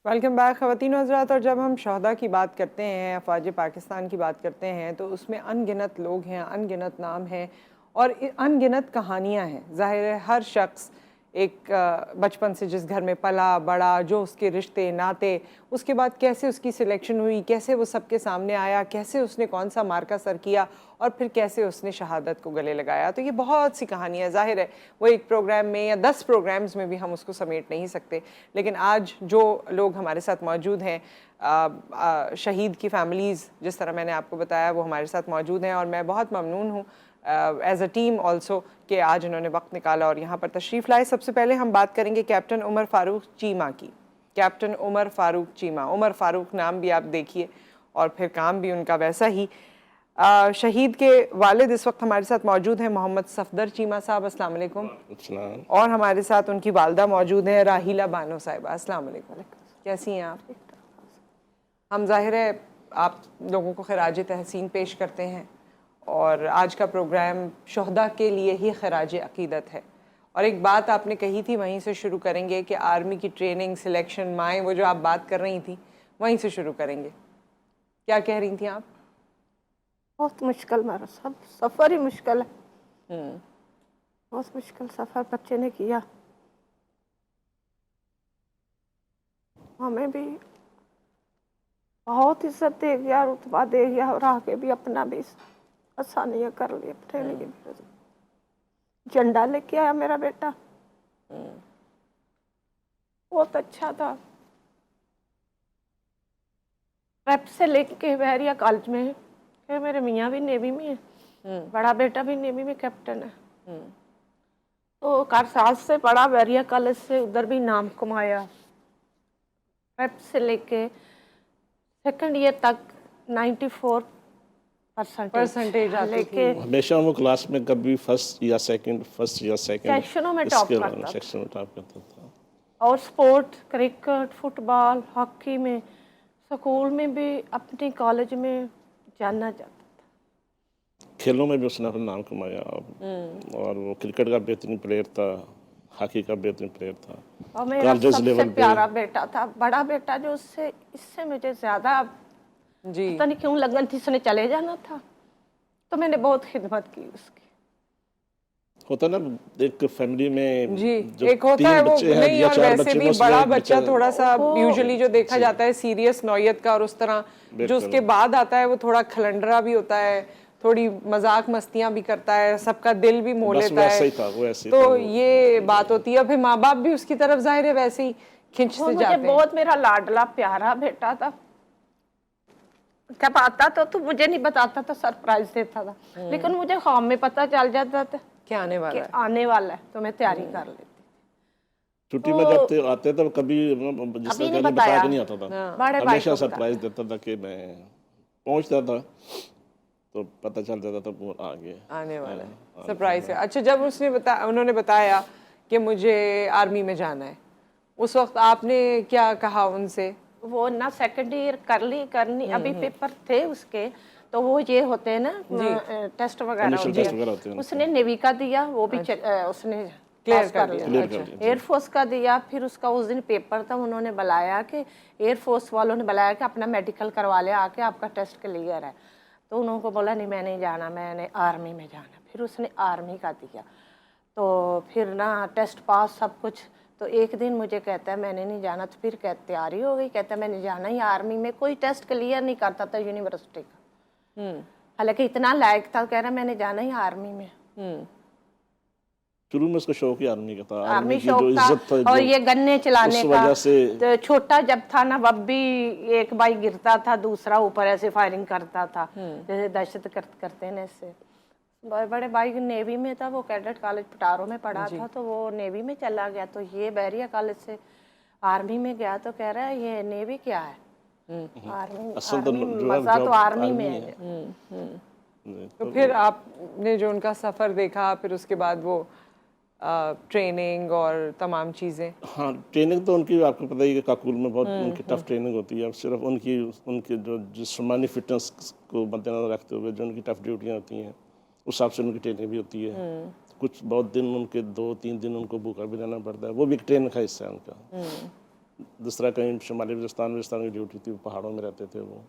Welcome back ख़वातीन और हज़रात। और जब हम शहदा की बात करते हैं, अफ़वाज पाकिस्तान की बात करते हैं, तो उसमें अनगिनत लोग हैं, अनगिनत नाम हैं और अनगिनत कहानियाँ हैं। ज़ाहिर है हर शख्स एक बचपन से जिस घर में पला बड़ा, जो उसके रिश्ते नाते, उसके बाद कैसे उसकी सिलेक्शन हुई, कैसे वो सबके सामने आया, कैसे उसने कौन सा मार्का सर किया और फिर कैसे उसने शहादत को गले लगाया। तो ये बहुत सी कहानियाँ, ज़ाहिर है वो एक प्रोग्राम में या 10 प्रोग्राम्स में भी हम उसको समेट नहीं सकते। लेकिन आज जो लोग हमारे साथ मौजूद हैं, शहीद की फैमिलीज़, जिस तरह मैंने आपको बताया, वो हमारे साथ मौजूद हैं और मैं बहुत ममनून हूँ एज अ टीम ऑल्सो कि आज इन्होंने वक्त निकाला और यहाँ पर तशरीफ़ लाए। सबसे पहले हम बात करेंगे कैप्टन उमर फ़ारूक चीमा की। कैप्टन उमर फ़ारूक चीमा, उमर फ़ारूक नाम भी आप देखिए और फिर काम भी उनका वैसा ही। शहीद के वालिद इस वक्त हमारे साथ मौजूद हैं, मोहम्मद सफदर चीमा साहब, अस्सलाम वालेकुम। और हमारे साथ उनकी वालदा मौजूद हैं, राहिला बानो साहिबा, अस्सलाम वालेकुम। कैसी हैं आप? हम ज़ाहिर है आप लोगों को खराज तहसीन पेश करते हैं और आज का प्रोग्राम शहदा के लिए ही खराज अकीदत है। और एक बात आपने कही थी, वहीं से शुरू करेंगे कि आर्मी की ट्रेनिंग, सिलेक्शन, माएँ, वो जो आप बात कर रही थी, वहीं से शुरू करेंगे। क्या कह रही थी आप? बहुत मुश्किल, मेरा सब सफ़र ही मुश्किल है। बहुत मुश्किल सफ़र बच्चे ने किया। हमें भी बहुत इज्जत दे गया, रुतबा दे गया और आगे भी अपना भी आसानियाँ कर ली। ट्रेनिंग की झंडा लेके आया मेरा बेटा, बहुत अच्छा था। प्रेप से लेके बहरिया कॉलेज में, फिर मेरे मियाँ भी नेवी में है, बड़ा बेटा भी नेवी में कैप्टन है। तो कारसाज से पढ़ा, बहरिया कॉलेज से, उधर भी नाम कमाया। प्रेप से लेके सेकंड ईयर तक 94% आती थी। हमेशा वो क्लास में कभी फर्स्ट या सेकंड सेक्शनों में टॉप करता था। सेक्शन में टॉप करता था। और स्पोर्ट, क्रिकेट, फुटबॉल, हॉकी में, स्कूल में भी, अपने कॉलेज में जाना जाता था। खेलों में भी उसने अपना नाम कमाया और वो क्रिकेट का बेहतरीन प्लेयर था, हॉकी का बेहतरीन प्लेयर था। और मेरा सबसे प्यारा बेटा था, बड़ा बेटा, जो उससे इससे मुझे ज़्यादा जी, पता नहीं क्यों लगन थी, उसने चले जाना था, तो मैंने बहुत खिदमत की उसकी। होता ना एक फैमिली में जी, जो एक होता है वो नहीं, और वैसे भी बड़ा बच्चा थोड़ा सा यूजुअली जो देखा जाता है सीरियस नौयत का, और उस तरह जो उसके बाद आता है वो थोड़ा खलंडरा भी होता है, थोड़ी मजाक मस्तियां भी करता है, सबका दिल भी मोह लेता है। तो ये बात होती है। फिर माँ बाप भी उसकी तरफ जाहिर है वैसे ही खिंचते जाते हैं। बहुत मेरा लाडला प्यारा बेटा था। जब आता तो मुझे नहीं बताता था, सरप्राइज देता था, लेकिन मुझे ख्वाब में पता चल जाता था क्या आने वाला है, आने वाला है, तो मैं तैयारी कर लेती। छुट्टी में जब आते थे कभी जिस तरह बता के नहीं आता था, हमेशा सरप्राइज देता था कि मैं पहुंचता था तो पता चल जाता था वो आने वाला है, सरप्राइज है। अच्छा, जब उन्होंने बताया कि मुझे आर्मी में जाना है, उस वक्त आपने क्या कहा उनसे? वो ना सेकंड ईयर करनी अभी पेपर थे उसके, तो वो ये होते हैं ना टेस्ट वगैरह होते हैं। उसने नेवी का दिया, वो भी उसने क्लियर कर लिया। एयरफोर्स का दिया, फिर उसका उस दिन पेपर था, उन्होंने बुलाया कि एयरफोर्स वालों ने बुलाया कि अपना मेडिकल करवा ले आके, आपका टेस्ट क्लियर है। तो उन्होंने बोला नहीं, मैं नहीं जाना, मैंने आर्मी में जाना। फिर उसने आर्मी का दिया, तो फिर ना टेस्ट पास सब कुछ। तो एक दिन मुझे कहता है मैंने नहीं जाना, तो फिर तैयारी हो गई, कहता है मैंने जाना ही आर्मी में। कोई टेस्ट क्लियर नहीं करता था यूनिवर्सिटी का, हालांकि इतना लायक था, कह रहा मैंने जाना ही आर्मी में। शुरू में उसका शौक ही आर्मी का था, आर्मी की जो इज्जत था, और ये गन्ने चलाने का। तो छोटा जब था ना, अब भी एक भाई गिरता था, दूसरा ऊपर ऐसे फायरिंग करता था, जैसे दहशत करते हैं ऐसे। बड़े भाई नेवी में था, वो कैडेट कॉलेज पटारो में पढ़ा था, तो वो नेवी में चला गया। तो ये बहरिया कॉलेज से आर्मी में गया, तो कह रहा है ये नेवी क्या है, आर्मी मजा तो आर्मी में है। तो फिर आपने जो उनका सफ़र देखा, फिर उसके बाद वो ट्रेनिंग और तमाम चीज़ें। हाँ, ट्रेनिंग तो उनकी आपको पता ही है, काकुल में बहुत उनकी टफ ट्रेनिंग होती है। अब सिर्फ उनकी जो जिस्मानी फिटनेस को मद्देनजर रखते हुए जो उनकी टफ ड्यूटियाँ होती हैं, उस हिसाब से उनकी ट्रेनिंग भी होती है। कुछ बहुत दिन उनके 2-3 दिन उनको भूखा भी रहना पड़ता है, वो भी एक ट्रेनिंग का हिस्सा है उनका। जिस तरह कहीं शुमाली वजिस्तान की ड्यूटी थी, पहाड़ों में रहते थे वो,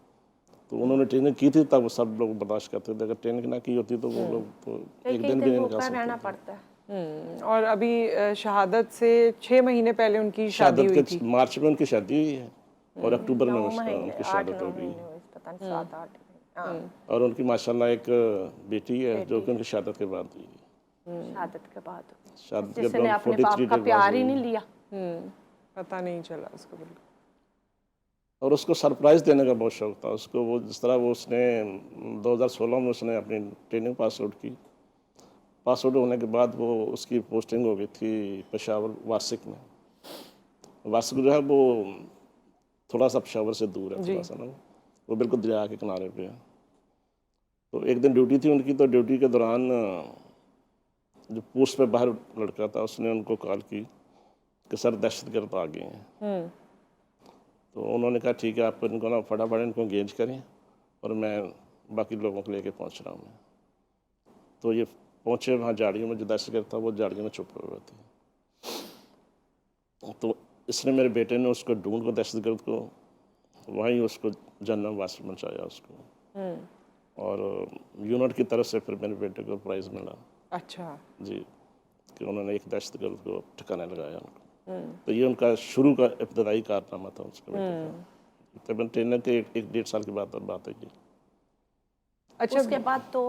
तो उन्होंने ट्रेनिंग की थी तब सब लोग बर्दाश्त करते थे। अगर ट्रेनिंग ना की होती तो वो लोग तो एक दिन भी नहीं निकाल रहना सकते पड़ता है। और अभी शहादत से 6 महीने पहले उनकी शादी हुई थी। मार्च में उनकी शादी हुई है और अक्टूबर में उनकी 8-9 शहादत हो गई। महीने हुए, पता नहीं 7-8। हाँ, और उनकी माशाल्लाह एक बेटी है जो कि उनकी शहादत के बाद हुई है। शहादत के बाद शहादत के जिसने बाद अपने 43 बाप का डेज प्यार बाद ही हुई। नहीं लिया। पता नहीं चला उसको बिल्कुल। और उसको सरप्राइज़ देने का बहुत शौक था उसको। वो जिस तरह वो उसने 2016 में उसने अपनी ट्रेनिंग पास आउट की। पास आउट होने के बाद वो उसकी पोस्टिंग हो गई थी पेशावर वार्षिक में। वार्षिक जो है वो थोड़ा सा पेशावर से दूर है, थोड़ा सा ना, वो बिल्कुल दरिया के किनारे पे है। तो एक दिन ड्यूटी थी उनकी, तो ड्यूटी के दौरान जो पोस्ट पे बाहर लड़का था उसने उनको कॉल की कि सर दहशतगर्द आ गए हैं। तो उन्होंने कहा ठीक है, आप इनको ना फटाफट इनको एंगेज करें और मैं बाकी लोगों को लेके पहुंच रहा हूँ मैं। तो ये पहुंचे वहाँ झाड़ियों में, जो दहशतगर्द था वो झाड़ियों में छुपे हुए थे। तो इसने मेरे बेटे ने उसको ढूंढ को दहशतगर्द को वहीं उसको जन्म वास पहुँचाया उसको। और यूनिट की तरफ से फिर मेरे बेटे को प्राइज़ मिला। अच्छा जी, कि उन्होंने एक दहशतगर्द को ठिकाने लगाया उनको। तो ये उनका शुरू का इब्तदाई कारनामा था उसके बेटे का। तकरीबन ट्रेनिंग के 1-1.5 साल के बाद बात है ये। अच्छा। उसके बाद तो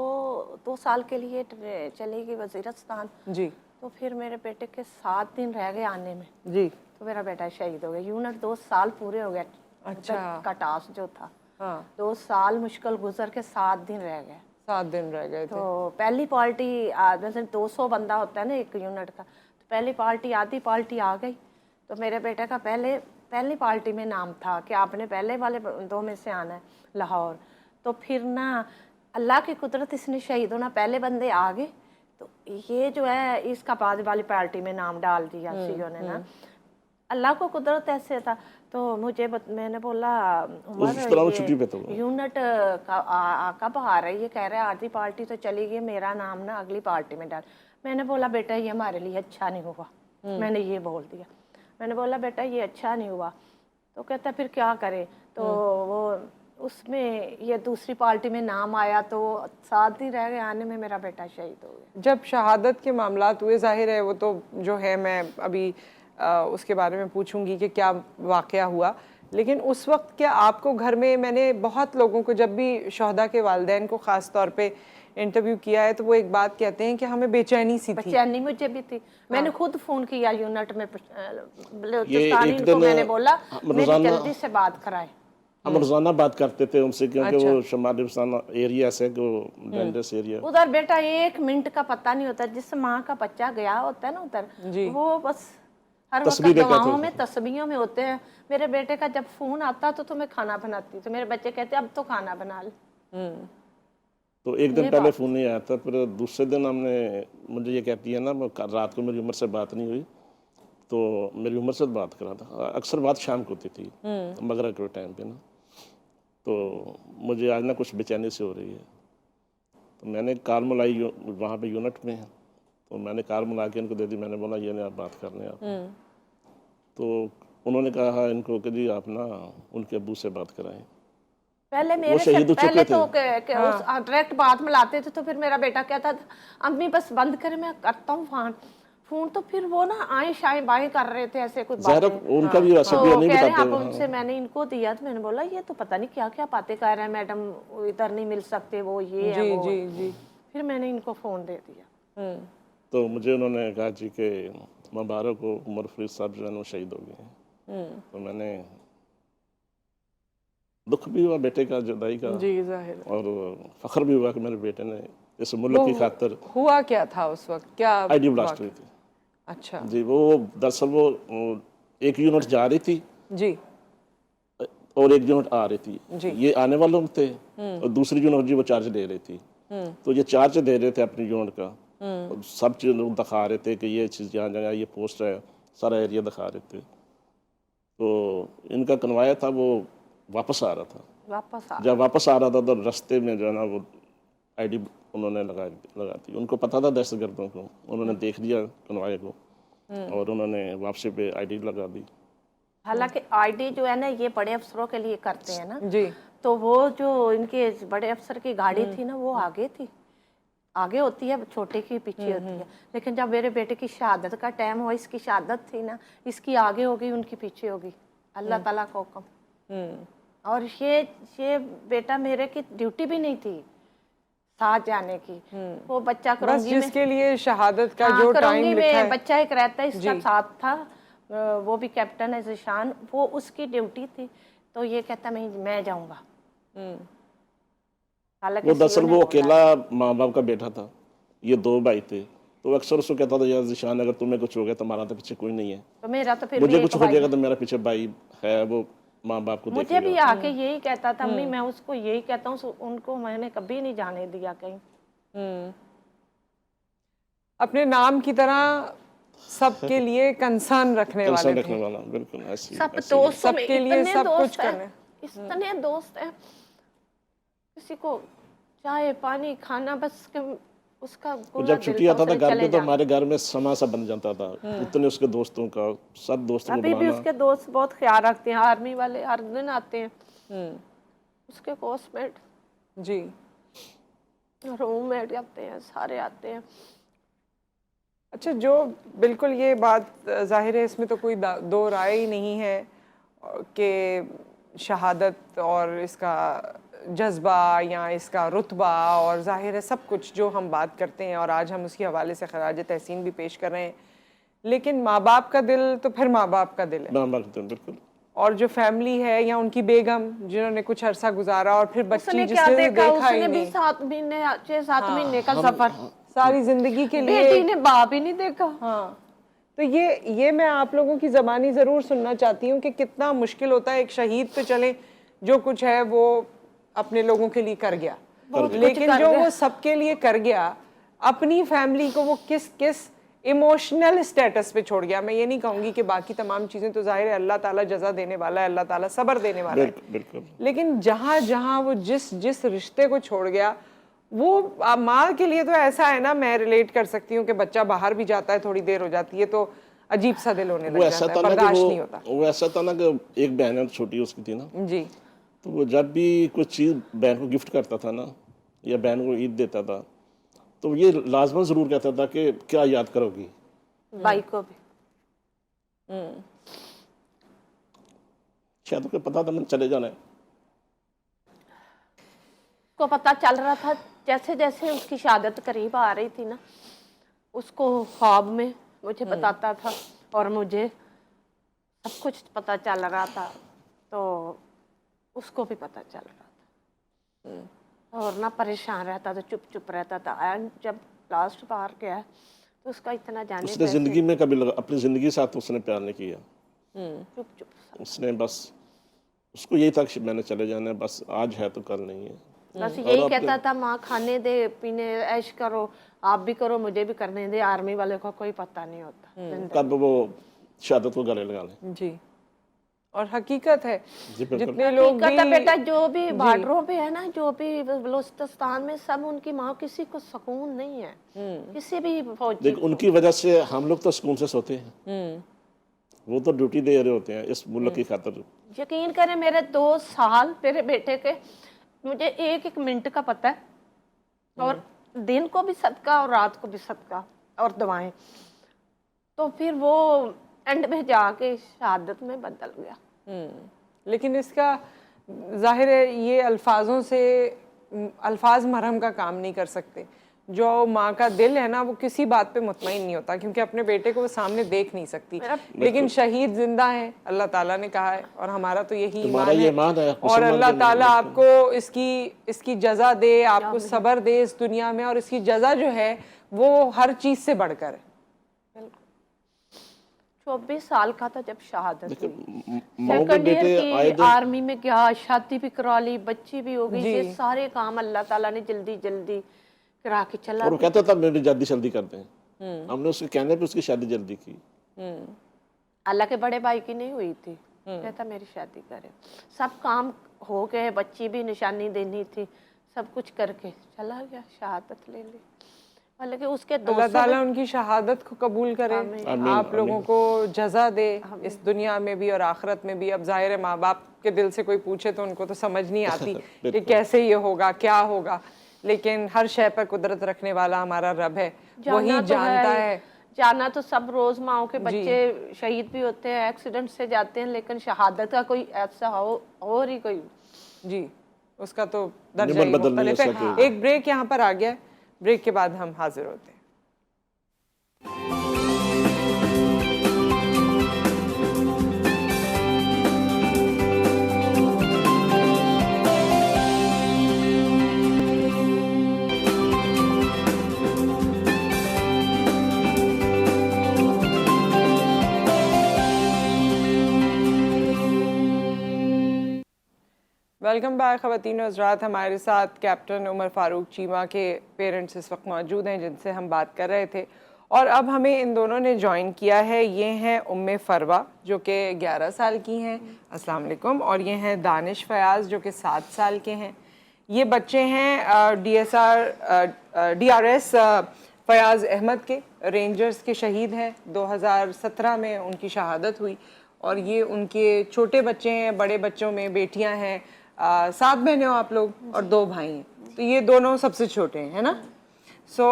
2 साल के लिए चली गई वजीरस्तान। जी तो फिर मेरे बेटे के 7 दिन रह गए आने में, जी। तो मेरा बेटा शहीद हो गया। यूनिट 2 साल पूरे हो गए। अच्छा। का टास्क जो था, हाँ, 2 साल मुश्किल गुजर के 7 दिन रह गए। 7 दिन रह गए थे। तो पहली पार्टी जैसे 200 बंदा होता है ना एक यूनिट का, तो पहली पार्टी आधी पार्टी आ गई। तो मेरे बेटे का पहली पार्टी में नाम था कि आपने पहले वाले 2 में से आना है लाहौर। तो फिर ना अल्लाह की कुदरत, इसने शहीद होना, पहले बंदे आ गए। तो ये जो है इसका बाद वाली पार्टी में नाम डाल दिया सीओ ने ना। अल्लाह को कुदरत ऐसे था। तो मैंने बोला उस तरह वो छुट्टी पे था वो। यूनिट कब आ रही है? कह रहे आधी पार्टी तो चली गई, मेरा नाम ना अगली पार्टी में डाल। मैंने बोला बेटा ये हमारे लिए अच्छा नहीं हुआ। मैंने ये बोल दिया। मैंने बोला बेटा ये अच्छा नहीं हुआ। तो कहता फिर क्या करे? तो वो उसमें ये दूसरी पार्टी में नाम आया, तो 7 दिन रह गए आने में, मेरा बेटा शहीद हो गया। जब शहादत के मामलात हुए, जाहिर है वो तो जो है मैं अभी उसके बारे में पूछूंगी कि क्या वाक़या हुआ, लेकिन उस वक्त क्या आपको घर में, मैंने बहुत लोगों को जब भी शहदा के वालिदैन को ख़ास तौर पे इंटरव्यू किया है तो वो एक बात कहते हैं कि हमें बेचैनी सी थी। बेचैनी मुझे भी थी। मैंने खुद फोन किया यूनिट में ये एक दिन मैंने बोला मेरी रोज़ाना जल्दी से बात कराए। हम रोज़ाना बात करते थे उनसे, क्योंकि वो शुमाली एरिया से डेंजरस एरिया। उधर बेटा 1 मिनट का पता नहीं होता। जिस माँ का बच्चा गया होता है ना उधर, वो बस हर वक्त दवाओं में तस्बीहों में होते हैं। मेरे बेटे का जब फोन आता तो मैं खाना बनाती, तो मेरे बच्चे कहते अब तो खाना बना ले। तो एक दिन पहले फ़ोन नहीं आया था, फिर दूसरे दिन हमने, मुझे ये कहती है ना, रात को मेरी उम्र से बात नहीं हुई, तो मेरी उम्र से बात करा था। अक्सर बात शाम को होती थी मगरिब के टाइम पे ना। तो मुझे आज ना कुछ बेचैनी से हो रही है। तो मैंने कार मिलाई, वहाँ पे यूनिट में है, तो मैंने कार मिला के इनको दे दी। मैंने बोला ये नहीं, आप बात कर लें आप। तो उन्होंने कहा इनको कि जी आप ना उनके अब्बू से बात कराएं। पहले मेरे से पहले तो उस डायरेक्ट बात में लाते थे, तो फिर मेरा बेटा कहता था अम्मी बस बंद करे, मैं करता हूँ फोन। तो फिर वो ना आए शाए बाएं कर रहे थे ऐसे कुछ बातें। उनका भी तो कह रहे आप उनसे, मैंने इनको दिया, तो मैंने बोला ये तो पता नहीं क्या क्या बातें कह रहे हैं मैडम, इधर नहीं मिल सकते, वो ये है वो। जी। फिर मैंने इनको फोन दे दिया। तो मुझे उन्होंने कहा जी के मुबारक हो, उमर फरीद साहब जो है वो शहीद हो गए हैं। तो मैंने दुख भी हुआ बेटे का जुदाई का, जी जाहिर, और फख्र भी हुआ कि मेरे बेटे ने इस मुल्क की खातिर। हुआ क्या था उस वक्त? क्या आईडी ब्लास्ट हुई थी? अच्छा जी, वो दरअसल वो एक यूनिट जा रही थी जी और एक यूनिट आ रही थी जी। ये आने वाले थे और दूसरी यूनिट जी वो चार्ज दे रही थी। तो ये चार्ज दे रहे थे अपनी यूनिट का, और सब चीज़ लोग दिखा रहे थे कि ये चीज़ यहाँ जगह, ये पोस्ट है, सारा एरिया दिखा रहे थे। तो इनका कन्वाया था वो वापस आ रहा था। जब वापस आ रहा था तो रास्ते में जो है ना वो आईडी उन्होंने लगा दी। उनको पता था दहशतगर्दों को, उन्होंने देख लिया कन्वाय को और उन्होंने वापसी पे आईडी लगा दी। हालांकि आईडी जो है ना ये बड़े अफसरों के लिए करते हैं ना, जी तो वो जो इनके बड़े अफसर की गाड़ी थी ना वो आगे थी, आगे होती है, छोटे की पीछे होती है। लेकिन जब मेरे बेटे की शहादत का टाइम हुआ, इसकी शहादत थी ना, इसकी आगे होगी उनकी पीछे होगी, अल्लाह ताला का हुक्म। और ये बेटा मेरे की ड्यूटी भी नहीं थी साथ जाने की, वो बच्चा बस करूंगी मैं, जिसके लिए शहादत का हाँ जो करूंगी टाइम लिखा मैं, है। बच्चा एक रहता है इसका साथ था, वो भी कैप्टन है ज़ीशान, वो उसकी ड्यूटी थी, तो ये कहता मैं जाऊंगा। हालांकि वो दरअसल सीओ ने वो बोला अकेला माँ बाप का बेटा था, ये 2 भाई थे, तो अक्सर उसको कहता था यार ज़ीशान अगर तुम्हें कुछ हो गया तो हमारा तो पीछे कोई नहीं है, तो मेरा तो फिर मुझे भी कुछ एक हो भाई जाएगा है। तो मेरा पीछे भाई है, वो माँ बाप को मुझे भी देखेगा। आके यही कहता था, अम्मी मैं उसको यही कहता हूँ, उनको मैंने कभी नहीं जाने दिया कहीं। अपने नाम की तरह सबके लिए कंसर्न रखने वाले कंसर्न थे, रखने वाला, बिल्कुल ऐसी सब ऐसी दोस्तों में सबके लिए इतने सब कुछ दोस्त हैं, करने। इतने दोस्त हैं, किसी को चाय पानी खाना बस के उसका वो गुना जब दिल छुट्टी था, आता था उसने घर पे चले तो जाना। हमारे घर में समा सा बन जाता था, उतने उसके दोस्तों का, सब दोस्तों को अभी भी बुलाना। उसके दोस्त बहुत ख्याल रखते हैं, आर्मी वाले हर दिन आते हैं, उसके कोर्समेट जी रूममेट आते हैं, सारे आते हैं। अच्छा, जो बिल्कुल ये बात जाहिर है, इसमें तो कोई दो राय ही नहीं है कि शहादत और इसका जज्बा या इसका रुतबा और जाहिर है सब कुछ जो हम बात करते हैं, और आज हम उसके हवाले से खराज तहसीन भी पेश कर रहे हैं, लेकिन माँ बाप का दिल तो फिर माँ बाप का दिल है, माँ बाप तो बिल्कुल। और जो फैमिली है या उनकी बेगम जिन्होंने कुछ अरसा गुजारा, और फिर बच्ची उसने क्या जिसने देखा, देखा ही उसने भी नहीं 7 महीने 6-7 महीने का सफर, सारी जिंदगी के लिए। बेटी ने बाप ही नहीं देखा। हाँ, तो ये मैं आप लोगों की ज़बानी ज़रूर सुनना चाहती हूँ कि कितना मुश्किल होता है। एक शहीद तो चले जो कुछ है वो अपने लोगों के लिए कर गया, लेकिन जो वो सबके लिए कर गया, अपनी फैमिली को वो किस किस इमोशनल स्टेटस पे छोड़ गया। मैं ये नहीं कहूँगी कि बाकी तमाम चीज़ें तो जाहिर है अल्लाह ताला जज़ा देने वाला है, अल्लाह ताला सब्र देने वाला है, बिल्कुल। लेकिन जहाँ जहाँ वो जिस जिस रिश्ते को छोड़ गया, वो माँ के लिए तो ऐसा है ना, मैं रिलेट कर सकती हूँ कि बच्चा बाहर भी जाता है, थोड़ी देर हो जाती है तो अजीब सा दिल होने लग जाता है, बर्दाश्त नहीं होता। वो ऐसा था ना कि एक बहन छोटी उसकी थी ना, जी, तो वो जब भी कुछ चीज़ बहन को गिफ्ट करता था ना, या बहन को ईद देता था, तो ये लाजमन ज़रूर कहता था कि क्या याद करोगी भाई को भी। शायद उसको पता था मैंने चले जाना है। को पता चल रहा था, जैसे जैसे उसकी शहादत करीब आ रही थी ना, उसको ख्वाब में मुझे बताता था, और मुझे सब कुछ पता चल रहा था, तो उसको भी पता चल रहा था, और ना परेशान रहता था, चुप चुप रहता था। एंड जब लास्ट बार गया तो उसका इतना जाने उसने ज़िंदगी में कभी अपनी ज़िंदगी के साथ उसने प्यार नहीं किया, चुप चुप उसने बस उसको यही था कि मैंने चले जाना है, बस आज है तो कल नहीं है। बस यही कहता था, माँ खाने दे पीने ऐश करो, आप भी करो मुझे भी करने दे। आर्मी वाले को कोई पता नहीं होता कब वो शहादत को गले लगा लें। जी, और हकीकत है जी बिल्कुल। जितने लोग कहता भी बेटा जो भी बॉर्डरों पे है ना, जो भी बलूचिस्तान में, सब उनकी माँ, किसी को सुकून नहीं है, किसी भी फौजी देख उनकी वजह से हम लोग तो सुकून से सोते हैं, वो तो ड्यूटी दे रहे होते हैं इस मुल्क की खातिर। यकीन करें मेरे 2 साल मेरे बेटे के मुझे एक एक मिनट का पता है, और दिन को भी सदका और रात को भी सदका और दुआएं, तो फिर वो एंड में जाके शहादत में बदल गया। लेकिन इसका जाहिर है ये अल्फाजों से, अल्फाज मरहम का काम नहीं कर सकते। जो माँ का दिल है ना वो किसी बात पे मुतमईन नहीं होता, क्योंकि अपने बेटे को वो सामने देख नहीं सकती, लेकिन शहीद जिंदा है, अल्लाह ताला ने कहा है, और हमारा तो यही ईमान है, और अल्लाह ताला आपको इसकी जजा दे, आपको सब्र दे इस दुनिया में, और इसकी जजा जो है वो हर चीज से बढ़कर है। 24 साल का था जब शहादत हुई, माओ के बेटे आए थे आर्मी में गया, शादी भी करा ली, बच्ची भी हो गई, ये सारे काम अल्लाह ताला ने जल्दी जल्दी करा के चला। और वो कहता था मेरी जल्दी जल्दी करते हैं, हमने उसके कहने पे उसकी शादी जल्दी की। अल्लाह के बड़े भाई की नहीं हुई थी, कहता मेरी शादी करे, सब काम हो गए, बच्ची भी निशानी देनी थी, सब कुछ करके चला गया, शहादत ले ली। हालांकि उसके अल्लाह 200 ताला उनकी शहादत को कबूल करे, आप लोगों को जजा दे इस दुनिया में भी और आखिरत में भी। अब जाहिर है माँ बाप के दिल से कोई पूछे तो उनको तो समझ नहीं आती कि कैसे ये होगा, क्या होगा, लेकिन हर शय पर कुदरत रखने वाला हमारा रब है, वही जाना तो जानता है। जाना तो सब रोज माओ के बच्चे शहीद भी होते हैं, एक्सीडेंट से जाते हैं, लेकिन शहादत का कोई ऐसा हो और ही कोई जी उसका तो दर्जा ही मुख्तलिफ है। एक ब्रेक यहाँ पर आ गया, ब्रेक के बाद हम हाजिर होते हैं। वेलकम बैक ख़वातीन और हज़रात। हमारे साथ कैप्टन उमर फ़ारूक चीमा के पेरेंट्स इस वक्त मौजूद हैं जिनसे हम बात कर रहे थे, और अब हमें इन दोनों ने ज्वाइन किया है। ये हैं उम्मे फ़रवा जो कि 11 साल की हैं, अस्सलाम वालेकुम, और ये हैं दानिश फ़याज़ जो कि 7 साल के हैं। ये बच्चे हैं DRS फ़याज़ अहमद के, रेंजर्स के शहीद हैं। 2017 में उनकी शहादत हुई, और ये उनके छोटे बच्चे हैं। बड़े बच्चों में बेटियां हैं, 7 बहनें हो आप लोग और 2 भाई हैं, तो ये दोनों सबसे छोटे हैं, है ना। सो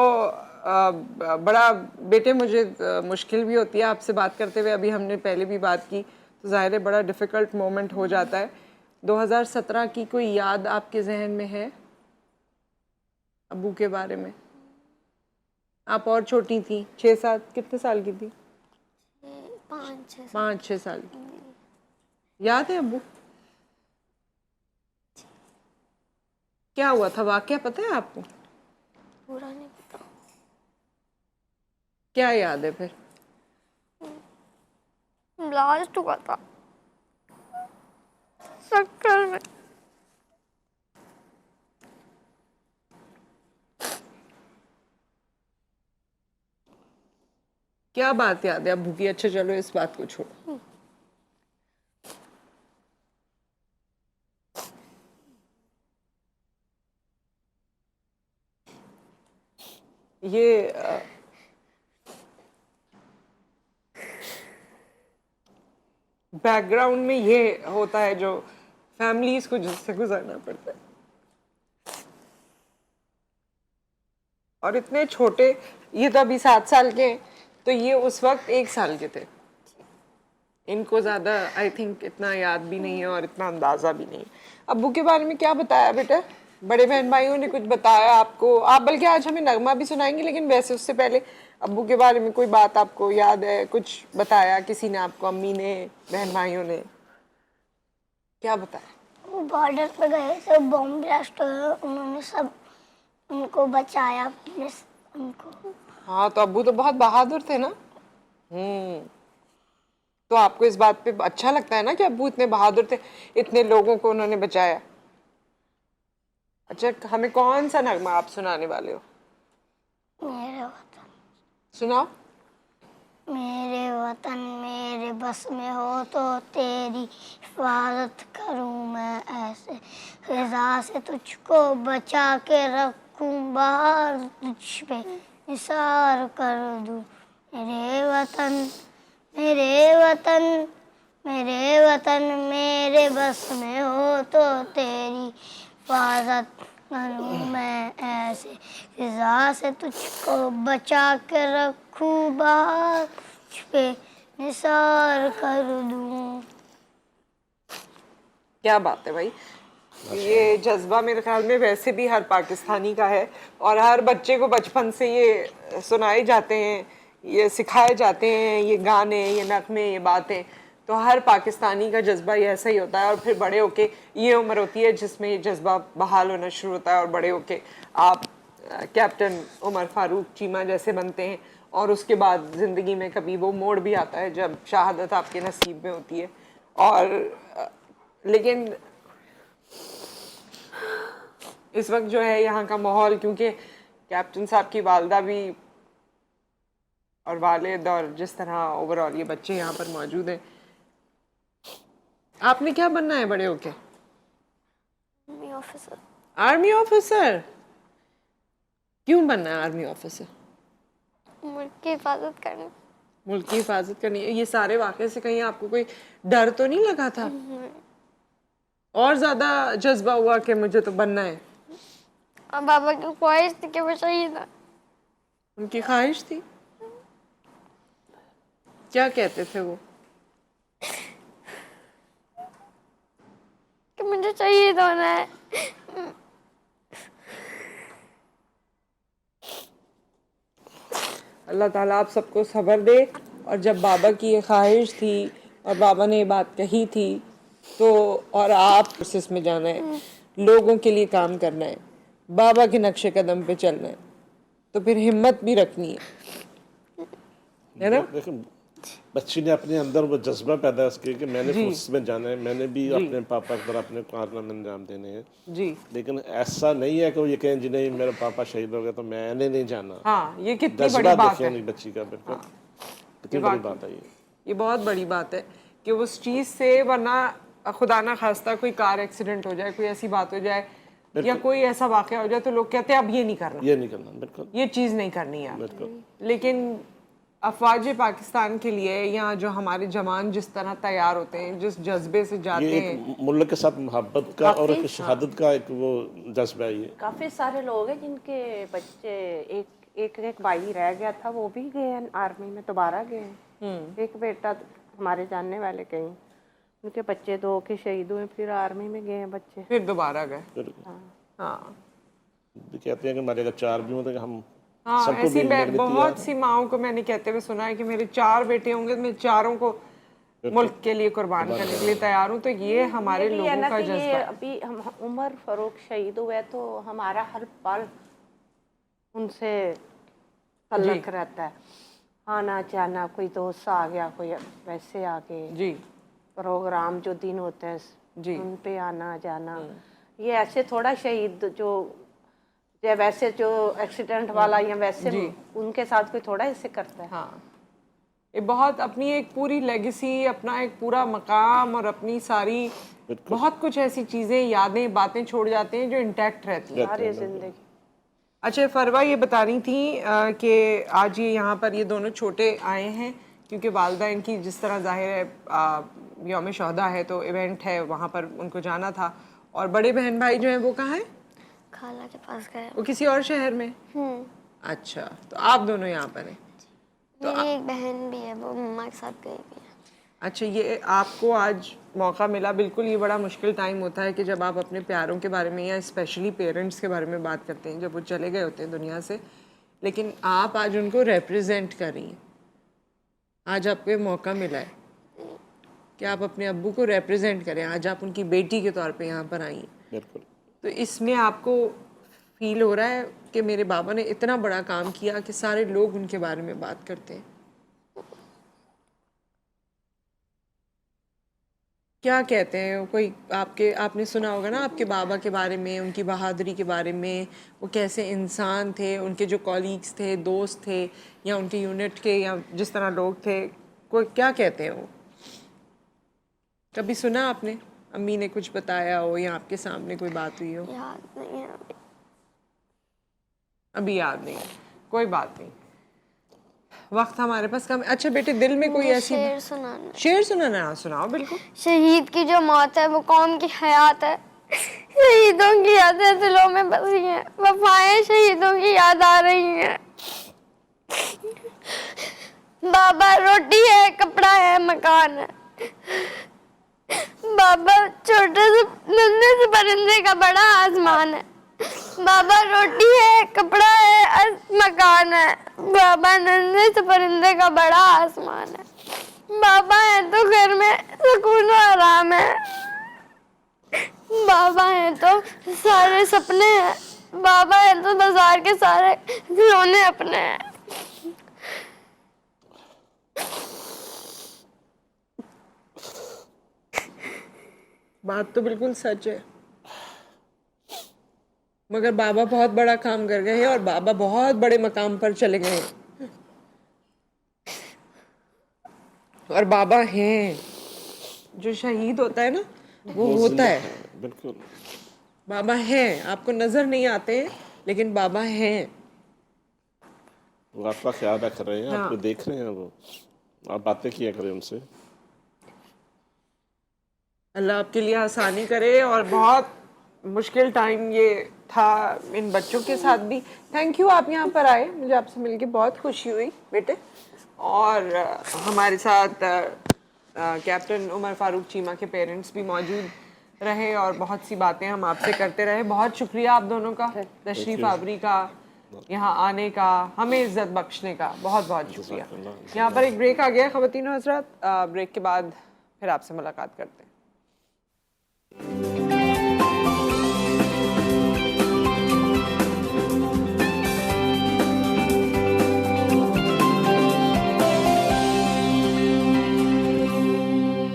बड़ा बेटे मुझे मुश्किल भी होती है आपसे बात करते हुए, अभी हमने पहले भी बात की, तो ज़ाहिर है बड़ा डिफ़िकल्ट मोमेंट हो जाता है। 2017 की कोई याद आपके जहन में है अब्बू के बारे में? आप और छोटी थी, 6-7, कितने साल की थी? 5-6 साल की। याद है अब्बू क्या हुआ था? वाकया पता है आपको? पूरा नहीं पता। क्या याद है फिर? ब्लास्ट हुआ था शक्कर में। क्या बात याद है अब्बू की? अच्छा चलो इस बात को छोड़ो। ये बैकग्राउंड में ये होता है जो फैमिलीज को जिससे गुजरना पड़ता है, और इतने छोटे, ये तो अभी 7 साल के हैं, तो ये उस वक्त 1 साल के थे। इनको ज़्यादा आई थिंक इतना याद भी नहीं है और इतना अंदाज़ा भी नहीं। अब्बू के बारे में क्या बताया बेटा? बड़े बहन भाइयों ने कुछ बताया आपको? आप बल्कि आज हमें नगमा भी सुनाएंगे, लेकिन वैसे उससे पहले अब्बू के बारे में कोई बात आपको याद है? कुछ बताया किसी ने आपको? अम्मी ने, बहन भाइयों ने क्या बताया? वो बॉर्डर पे गए थे, बॉम्ब ब्लास्ट हुआ, उन्होंने सब उनको बचाया अपने उनको। हाँ, तो अब्बू तो बहुत बहादुर थे ना। तो आपको इस बात पे अच्छा लगता है ना कि अब्बू इतने बहादुर थे, इतने लोगों को उन्होंने बचाया। अच्छा, हमें कौन सा नगमा आप सुनाने वाले हो? मेरे वतन सुनाओ। मेरे वतन मेरे बस में हो तो तेरी हिफाजत करूं मैं ऐसे, फिजा से तुझको बचा के रखूं, बाहर तुझ पे निसार कर दूं। मेरे वतन मेरे वतन मेरे वतन मेरे बस में हो तो तेरी हिफाजत करूं मैं ऐसे, फिजा से तुझको बचा के रखूं, बाहर तुझ पे निसार कर दूं। क्या बात है भाई, ये जज्बा मेरे ख्याल में वैसे भी हर पाकिस्तानी का है, और हर बच्चे को बचपन से ये सुनाए जाते हैं, ये सिखाए जाते हैं, ये गाने, ये नगमे, ये बातें, तो हर पाकिस्तानी का जज्बा ये ऐसा ही होता है। और फिर बड़े होके ये उम्र होती है जिसमें ये जज्बा बहाल होना शुरू होता है, और बड़े होके आप कैप्टन उमर फ़ारूक चीमा जैसे बनते हैं, और उसके बाद ज़िंदगी में कभी वो मोड़ भी आता है जब शहादत आपके नसीब में होती है। और लेकिन इस वक्त जो है यहाँ का माहौल, क्योंकि कैप्टन साहब की वालदा भी और वालिद और जिस तरह ओवरऑल ये बच्चे यहाँ पर मौजूद हैं। आपने क्या बनना है बड़े होके? Army officer. Army officer? क्यों बनना है आर्मी ऑफिसर? मुल्क की हिफाजत करनी। मुल्क की हिफाजत करनी है। ये सारे वाक़े से कहीं आपको कोई डर तो नहीं लगा था? और ज़्यादा जज्बा हुआ कि मुझे तो बनना है? और बाबा की ख्वाहिश थी कि वो शहीद है। उनकी ख्वाहिश थी? क्या कहते थे वो? कि मुझे शहीद होना है। अल्लाह ताला आप सबको सब्र दे। और जब बाबा की ये ख्वाहिश थी और बाबा ने ये बात कही थी तो, और आप प्रोसेस में जाना है, लोगों के लिए काम करना है, बाबा के नक्शे कदम पे चलना है, तो फिर हिम्मत भी रखनी है ना? देखिए बच्ची ने अपने अंदर वो जज्बा पैदा किया कि मैंने उसमें जाना है, मैंने भी अपने पापा की तरह अपने कारनामे अंजाम देने हैं। जी। लेकिन ऐसा नहीं है कि वो ये कहें जी नहीं मेरा पापा शहीद हो गया तो मैंने नहीं जाना। हाँ, ये कितनी जज्बा बड़ी बात देखिए है। नहीं बच्ची का, बिल्कुल कितनी बड़ी बात है ये बहुत बड़ी बात है कि उस चीज़ से, वरना खुदा ना खास्ता कोई कार एक्सीडेंट हो जाए, कोई ऐसी बात हो जाए या कोई ऐसा वाक़या हो जाए तो लोग कहते हैं अब ये नहीं करना, ये नहीं करना, बिल्कुल ये चीज़ नहीं करनी है। बिल्कुल। लेकिन अफवाज पाकिस्तान के लिए यहाँ जो हमारे जवान जिस तरह तैयार होते हैं, जिस जज्बे से जाते ये हैं, एक मुल्क के साथ मोहब्बत का और एक शहादत का एक वो जज्बा है ये। काफी सारे लोग हैं जिनके बच्चे, एक भाई रह गया था, वो भी गए हैं आर्मी में, दोबारा गए हैं। एक बेटा हमारे जानने वाले गए, उनके बच्चे 2 के शहीद हुए, फिर आर्मी में गए हैं बच्चे, फिर दोबारा गए। हाँ कहते हैं कि हमारे अगर 4 भी होते हम हाँ, सबको ऐसी भेजने के लिए बहुत तैयार सी माओं को मैंने कहते हुए सुना है कि मेरे 4 बेटे होंगे, मैं चारों को मुल्क के लिए कुर्बान करने के लिए तैयार हूँ। तो ये हमारे ये है लोगों ना का कि ये जज्बा है। अभी हम उमर फारूक शहीद हुए तो हमारा हर पल उनसे तल्लक रहता है, आना जाना, कोई दोस्त आ गया, कोई वैसे आ गए, जी प्रोग्राम जो दिन होते हैं जी। उन पे आना जाना। ये ऐसे थोड़ा शहीद जो वैसे जो एक्सीडेंट वाला या वैसे उनके साथ कोई थोड़ा ऐसे करता है। हाँ, ये बहुत अपनी एक पूरी लेगेसी, अपना एक पूरा मकाम और अपनी सारी बहुत कुछ ऐसी चीज़ें, यादें, बातें छोड़ जाते हैं जो इंटैक्ट रहती हैं सारी जिंदगी। अच्छा फरवा ये बता रही थी कि आज ये यहाँ पर ये दोनों छोटे आए हैं क्योंकि वालदा इनकी जिस तरह जाहिर है यौम शहदा है तो इवेंट है, वहाँ पर उनको जाना था। और बड़े बहन भाई जो हैं वो कहाँ हैं? खाला के पास गए। वो किसी और शहर में? अच्छा, तो आप दोनों यहाँ पर हैं। मेरी एक बहन भी है, वो मम्मा के साथ गई भी है। अच्छा, ये आपको आज मौका मिला। बिल्कुल ये बड़ा मुश्किल टाइम होता है कि जब आप अपने प्यारों के बारे में या स्पेशली पेरेंट्स के बारे में बात करते हैं जब वो चले गए होते हैं दुनिया से, लेकिन आप आज उनको रिप्रेजेंट कर रही हैं। आज आपको ये मौका मिला है कि आप अपने अब्बू को रिप्रेजेंट करें। आज आप उनकी बेटी के तौर पे यहाँ पर आई हैं। बिल्कुल। तो इसमें आपको फील हो रहा है कि मेरे बाबा ने इतना बड़ा काम किया कि सारे लोग उनके बारे में बात करते हैं। क्या कहते हैं कोई आपने सुना होगा ना आपके बाबा के बारे में, उनकी बहादुरी के बारे में, वो कैसे इंसान थे, उनके जो कॉलीग्स थे, दोस्त थे या उनके यूनिट के या जिस तरह लोग थे, कोई क्या कहते हैं वो? कभी सुना आपने? अम्मी ने कुछ बताया हो या आपके सामने कोई बात हुई हो? याद नहीं है अभी याद नहीं, कोई बात नहीं, वक्त हमारे पास कम। अच्छा बेटे, दिल में कोई ऐसी शेर सुनाना। शेर सुनाना? सुनाओ बिल्कुल। शहीद की जो मौत है वो कौम की हयात है, शहीदों की यादें दिलों में बसी हैं, वफाएं शहीदों की याद आ रही हैं। बाबा रोटी है, कपड़ा है, मकान है। बाबा छोटे से नन्हे से परिंदे का बड़ा आसमान है। बाबा रोटी है, कपड़ा है, मकान है। बाबा नन्हे से परिंदे का बड़ा आसमान है। बाबा है तो घर में सुकून और आराम है। बाबा है तो सारे सपने हैं। बाबा है तो बाजार के सारे खिलौने अपने हैं। बात तो बिल्कुल सच है, मगर बाबा बहुत बड़ा काम कर गए हैं और बाबा बहुत बड़े मकाम पर चले गए हैं। और बाबा हैं, जो शहीद होता है ना वो होता है। बिल्कुल। बाबा हैं, आपको नजर नहीं आते लेकिन बाबा हैं। वो आपका ख्याल रख रहे हैं, आपको देख रहे हैं, वो आप बातें किया करें उनसे। अल्लाह आपके लिए आसानी करे। और बहुत मुश्किल टाइम ये था इन बच्चों के साथ भी। थैंक यू आप यहाँ पर आए, मुझे आपसे मिलके बहुत खुशी हुई बेटे। और हमारे साथ कैप्टन उमर फारूक चीमा के पेरेंट्स भी मौजूद रहे और बहुत सी बातें हम आपसे करते रहे। बहुत शुक्रिया आप दोनों का, तशरीफ़ आवरी का, यहाँ आने का, हमें इज्जत बख्शने का बहुत बहुत शुक्रिया। यहाँ पर एक ब्रेक आ गया ख़वातीन और हज़रात, ब्रेक के बाद फिर आपसे मुलाकात करते हैं।